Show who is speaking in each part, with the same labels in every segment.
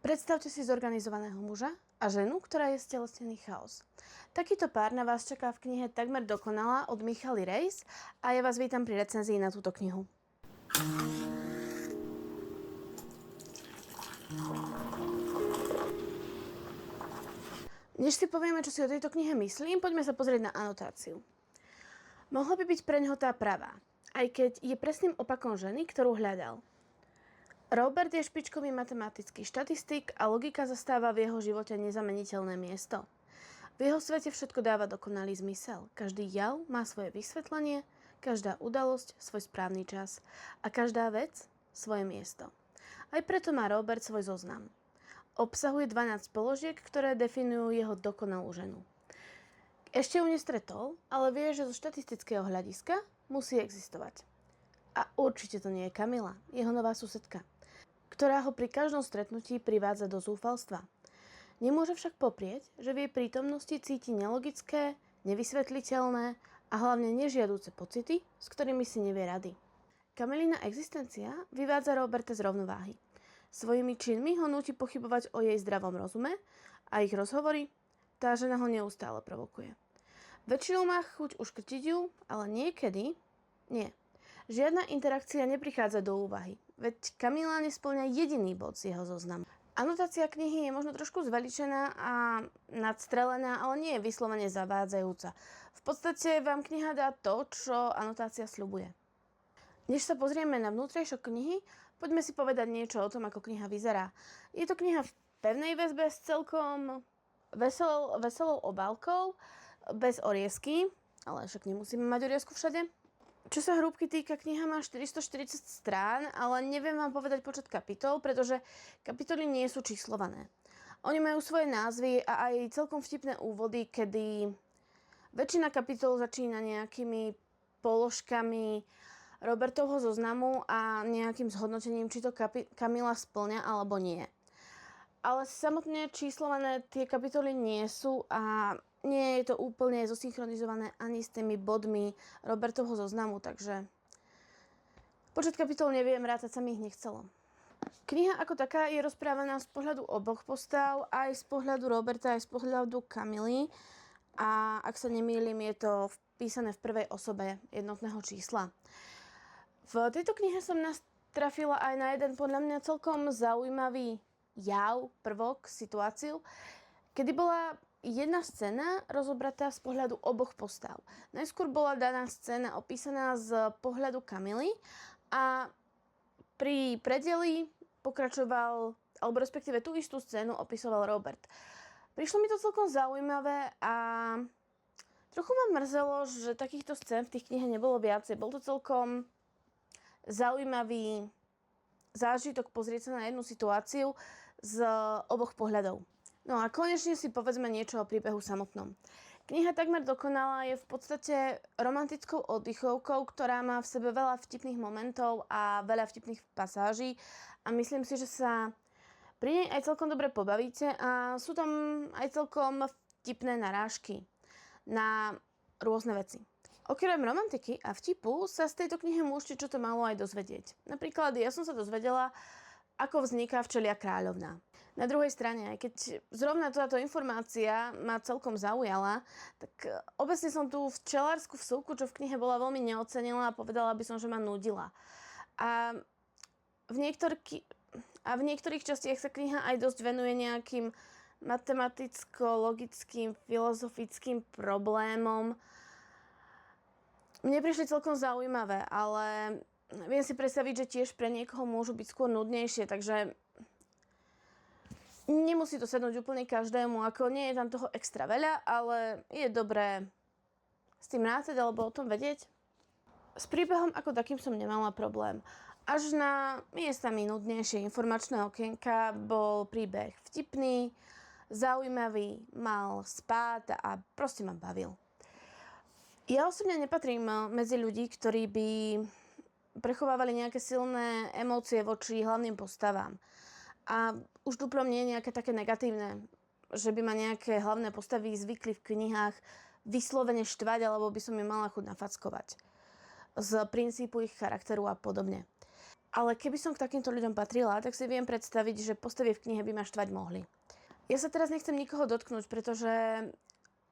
Speaker 1: Predstavte si zorganizovaného muža a ženu, ktorá je stelesnený chaos. Takýto pár na vás čaká v knihe Takmer dokonalá od Michaly Reis a ja vás vítam pri recenzii na túto knihu. Než si povieme, čo si o tejto knihe myslím, poďme sa pozrieť na anotáciu. Mohla by byť pre ňoho tá pravá, aj keď je presným opakom ženy, ktorú hľadal. Robert je špičkový matematický štatistik a logika zastáva v jeho živote nezameniteľné miesto. V jeho svete všetko dáva dokonalý zmysel. Každý jav má svoje vysvetlenie, každá udalosť svoj správny čas a každá vec svoje miesto. Aj preto má Robert svoj zoznam. Obsahuje 12 položiek, ktoré definujú jeho dokonalú ženu. Ešte ju nestretol, ale vie, že zo štatistického hľadiska musí existovať. A určite to nie je Kamila, jeho nová susedka, ktorá ho pri každom stretnutí privádza do zúfalstva. Nemôže však poprieť, že v jej prítomnosti cíti nelogické, nevysvetliteľné a hlavne nežiaduce pocity, s ktorými si nevie rady. Kamilina existencia vyvádza Roberta z rovnováhy. Svojimi činmi ho núti pochybovať o jej zdravom rozume a ich rozhovory, tá žena ho neustále provokuje. Väčšinou má chuť uškrtiť ju, ale niekedy nie. Žiadna interakcia neprichádza do úvahy, veď Kamila nespĺňa jediný bod z jeho zoznamu. Anotácia knihy je možno trošku zveličená a nadstrelená, ale nie je vyslovene zavádzajúca. V podstate vám kniha dá to, čo anotácia sľubuje. Než sa pozrieme na vnútrejšok knihy, poďme si povedať niečo o tom, ako kniha vyzerá. Je to kniha v pevnej väzbe s celkom veselou obálkou, bez oriezky, ale však nemusíme mať oriezku všade. Čo sa hrúbky týka, kniha má 440 strán, ale neviem vám povedať počet kapitol, pretože kapitoly nie sú číslované. Oni majú svoje názvy a aj celkom vtipné úvody, kedy väčšina kapitol začína nejakými položkami Robertovho zoznamu a nejakým zhodnotením, či to Kamila spĺňa alebo nie. Ale samotne číslované tie kapitoly nie sú a nie je to úplne zosynchronizované ani s tými bodmi Robertovho zoznamu, takže počet kapitol neviem, rátať sa mi ich nechcelo. Kniha ako taká je rozprávaná z pohľadu oboch postav, aj z pohľadu Roberta, aj z pohľadu Kamily a ak sa nemýlim, je to písané v prvej osobe jednotného čísla. V tejto knihe som natrafila aj na jeden podľa mňa celkom zaujímavý jav, prvok, situáciu, kedy bola jedna scéna rozobratá z pohľadu oboch postav. Najskôr bola daná scéna opísaná z pohľadu Kamily a pri predeli pokračoval, alebo respektíve tú istú scénu opisoval Robert. Prišlo mi to celkom zaujímavé a trochu ma mrzelo, že takýchto scén v tých knihách nebolo viacej. Bol to celkom zaujímavý zážitok pozrieť sa na jednu situáciu z oboch pohľadov. No a konečne si povedzme niečo o príbehu samotnom. Kniha Takmer dokonalá je v podstate romantickou oddychovkou, ktorá má v sebe veľa vtipných momentov a veľa vtipných pasáží a myslím si, že sa pri nej aj celkom dobre pobavíte a sú tam aj celkom vtipné narážky na rôzne veci. Okrem romantiky a vtipu sa z tejto knihy môžete čo to malo aj dozvedieť. Napríklad ja som sa dozvedela, ako vzniká Včelia kráľovna. Na druhej strane, aj keď zrovna táto informácia ma celkom zaujala, tak obecne som tú včelárskú vsúku, čo v knihe bola veľmi neocenila a povedala by som, že ma nudila. A v niektorých častiach sa kniha aj dosť venuje nejakým matematicko-logickým, filozofickým problémom. Mne prišli celkom zaujímavé, ale viem si predstaviť, že tiež pre niekoho môžu byť skôr nudnejšie, takže nemusí to sednúť úplne každému, ako nie je tam toho extra veľa, ale je dobré s tým rátať alebo o tom vedieť. S príbehom ako takým som nemala problém. Až na miestami nudnejšie informačné okienka bol príbeh vtipný, zaujímavý, mal spát a proste ma bavil. Ja osobne nepatrím medzi ľudí, ktorí by prechovávali nejaké silné emócie voči hlavným postavám. A už duplom nie je nejaké také negatívne, že by ma nejaké hlavné postavy zvykli v knihách vyslovene štvať, alebo by som im mala chuť nafackovať. Z princípu ich charakteru a podobne. Ale keby som k takýmto ľuďom patrila, tak si viem predstaviť, že postavy v knihe by ma štvať mohli. Ja sa teraz nechcem nikoho dotknúť, pretože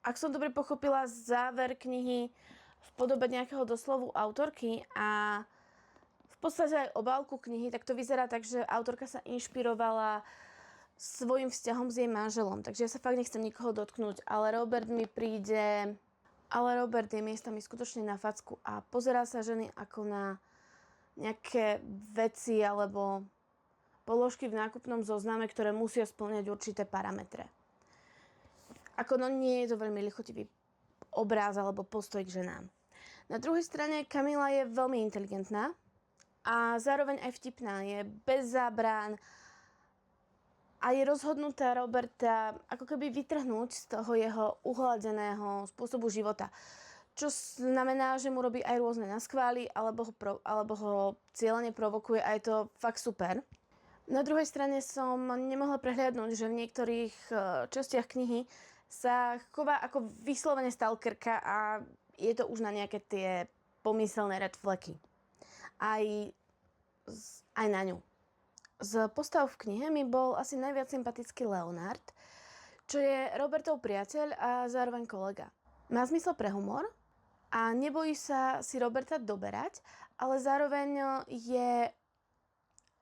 Speaker 1: ak som dobre pochopila záver knihy v podobe nejakého doslovu autorky a v podstate aj obálku knihy, tak to vyzerá tak, že autorka sa inšpirovala svojim vzťahom s jej manželom. Takže ja sa fakt nechcem nikoho dotknúť, ale Robert je miestami skutočne na facku a pozerá sa ženy ako na nejaké veci alebo položky v nákupnom zozname, ktoré musia spĺňať určité parametre. Ako nie je to veľmi lichotivý obráz alebo postoj k ženám. Na druhej strane Kamila je veľmi inteligentná a zároveň aj vtipná. Je bez zábrán a je rozhodnutá Roberta ako keby vytrhnúť z toho jeho uhladeného spôsobu života. Čo znamená, že mu robí aj rôzne naschvály, alebo ho cieľene provokuje a je to fakt super. Na druhej strane som nemohla prehliadnúť, že v niektorých častiach knihy sa chová ako vyslovene stalkerka a je to už na nejaké tie pomyselné red flagy. Aj na ňu. Z postav v knihe mi bol asi najviac sympatický Leonard, čo je Robertov priateľ a zároveň kolega. Má zmysel pre humor a nebojí sa si Roberta doberať, ale zároveň je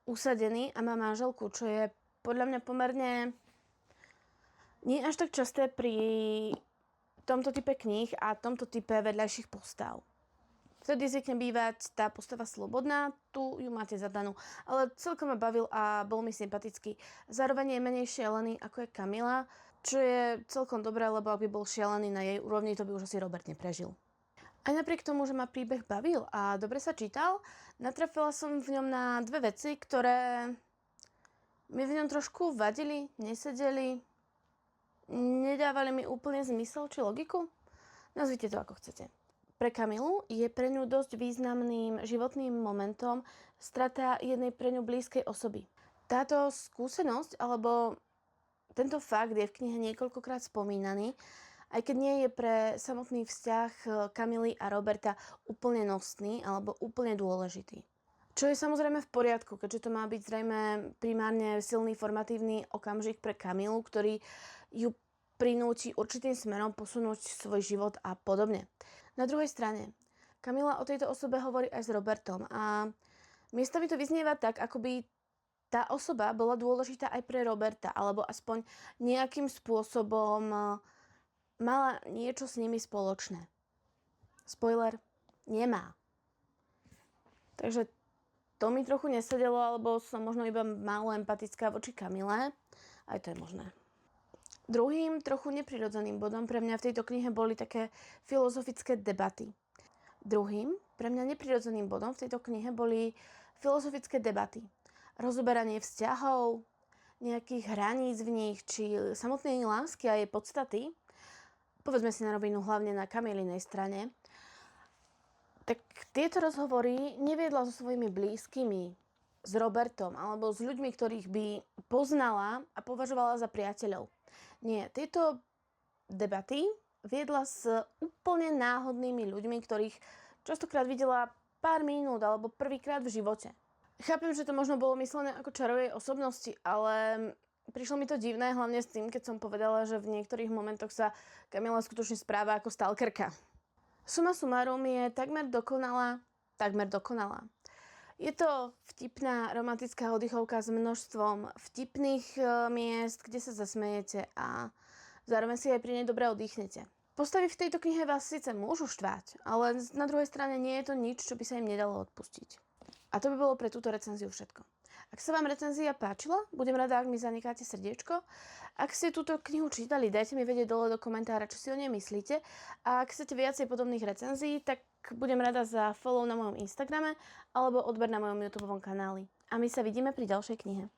Speaker 1: usadený a má manželku, čo je podľa mňa pomerne nie až tak časté pri tomto type kníh a tomto type vedľajších postav. Vtedy zvykne bývať tá postava slobodná, tu ju máte zadanú, ale celkom ma bavil a bol mi sympatický. Zároveň je menej šialený ako je Kamila, čo je celkom dobré, lebo ak by bol šialený na jej úrovni, to by už asi Robert neprežil. Aj napriek tomu, že ma príbeh bavil a dobre sa čítal, natrafila som v ňom na dve veci, ktoré mi v ňom trošku vadili, nesedeli, nedávali mi úplne zmysel či logiku. Nazvite to ako chcete. Pre Kamilu je pre ňu dosť významným životným momentom strata jednej pre ňu blízkej osoby. Táto skúsenosť alebo tento fakt je v knihe niekoľkokrát spomínaný, aj keď nie je pre samotný vzťah Kamily a Roberta úplne nosný alebo úplne dôležitý. Čo je samozrejme v poriadku, keďže to má byť zrejme primárne silný formatívny okamžik pre Kamilu, ktorý ju prinúti určitým smerom posunúť svoj život a podobne. Na druhej strane, Kamila o tejto osobe hovorí aj s Robertom a miestami to vyznieva tak, ako by tá osoba bola dôležitá aj pre Roberta, alebo aspoň nejakým spôsobom mala niečo s nimi spoločné. Spoiler, nemá. Takže to mi trochu nesedelo, alebo som možno iba málo empatická voči Kamile. Aj to je možné. Druhým, trochu neprirodzeným bodom pre mňa v tejto knihe boli také filozofické debaty. Druhým, pre mňa neprirodzeným bodom v tejto knihe boli filozofické debaty. Rozoberanie vzťahov, nejakých hraníc v nich, či samotnej lásky a jej podstaty. Povedzme si na rovinu, hlavne na Kamilinej strane. Tak tieto rozhovory neviedla so svojimi blízkymi, s Robertom alebo s ľuďmi, ktorých by poznala a považovala za priateľov. Nie, tieto debaty viedla s úplne náhodnými ľuďmi, ktorých častokrát videla pár minút alebo prvýkrát v živote. Chápem, že to možno bolo myslené ako čarovej osobnosti, ale prišlo mi to divné, hlavne s tým, keď som povedala, že v niektorých momentoch sa Kamila skutočne správa ako stalkerka. Suma sumarum je takmer dokonalá. Je to vtipná romantická oddychovka s množstvom vtipných miest, kde sa zasmejete a zároveň si aj pri nej dobre oddychnete. Postavy v tejto knihe vás síce môžu štvať, ale na druhej strane nie je to nič, čo by sa im nedalo odpustiť. A to by bolo pre túto recenziu všetko. Ak sa vám recenzia páčila, budem rada, ak mi zanecháte srdiečko. Ak ste túto knihu čítali, dajte mi vedieť dole do komentára, čo si o nej myslíte. A ak chcete viacej podobných recenzií, tak budem rada za follow na mojom Instagrame alebo odber na mojom YouTubeovom kanáli. A my sa vidíme pri ďalšej knihe.